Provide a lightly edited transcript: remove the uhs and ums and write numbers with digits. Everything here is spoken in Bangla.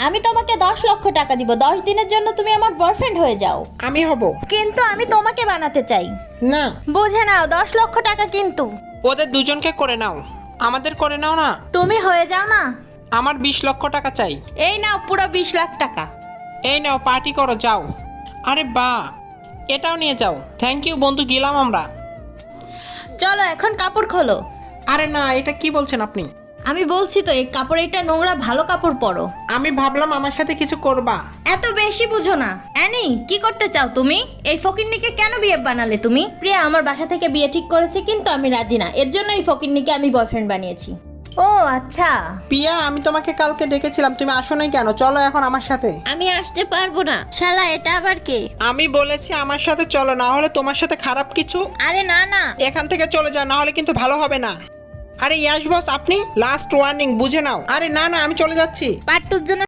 আমি তোমাকে 10 লক্ষ টাকা দিব, 10 দিনের জন্য তুমি আমার বয়ফ্রেন্ড হয়ে যাও। আমি হব কিন্তু আমি তোমাকে বানাতে চাই। না। বুঝে নাও, 10 লক্ষ টাকা কিন্তু। ওদের দুজনকে করে নাও, আমাদের করে নাও না। তুমি হয়ে যাও না। আমার 20 লক্ষ টাকা চাই। এই নাও পুরো 20 লাখ টাকা। এই নাও, পার্টি করো, যাও। আরে বাহ, এটাও নিয়ে যাও। থ্যাংক ইউ বন্ধু, গেলাম আমরা। চলো এখন কাপড় খোলো। আরে না, এটা কি বলছেন আপনি? আমি বলছি তো, এই কাপড় এটা নোংরা, ভালো কাপড় পরো। আমি ভাবলাম আমার সাথে কিছু করবা। এত বেশি বুঝো না। অ্যানি, কি করতে চাও তুমি? এই ফকিন্নিকে কেন বিয়ে বানালে তুমি? প্রিয়া আমার বাসা থেকে বিয়ে ঠিক করেছে, কিন্তু আমি রাজি না। এর জন্য এই ফকিন্নিকে আমি বয়ফ্রেন্ড বানিয়েছি। ও আচ্ছা। পিয়া, আমি তোমাকে কালকে ডেকেছিলাম, তুমি আসো নাই কেন? চলো এখন আমার সাথে। আমি আসতে পারবো না। শালা, এটা আবার কে? আমি বলেছি আমার সাথে চলো, না হলে তোমার সাথে খারাপ কিছু। আরে না না। এখান থেকে চলে যাও, না হলে কিন্তু ভালো হবে না। আরে ইয়াশ বস, আপনি লাস্ট ওয়ার্নিং, বুঝে নাও। আরে না না, আমি চলে যাচ্ছি। পার্ট টুর জন্য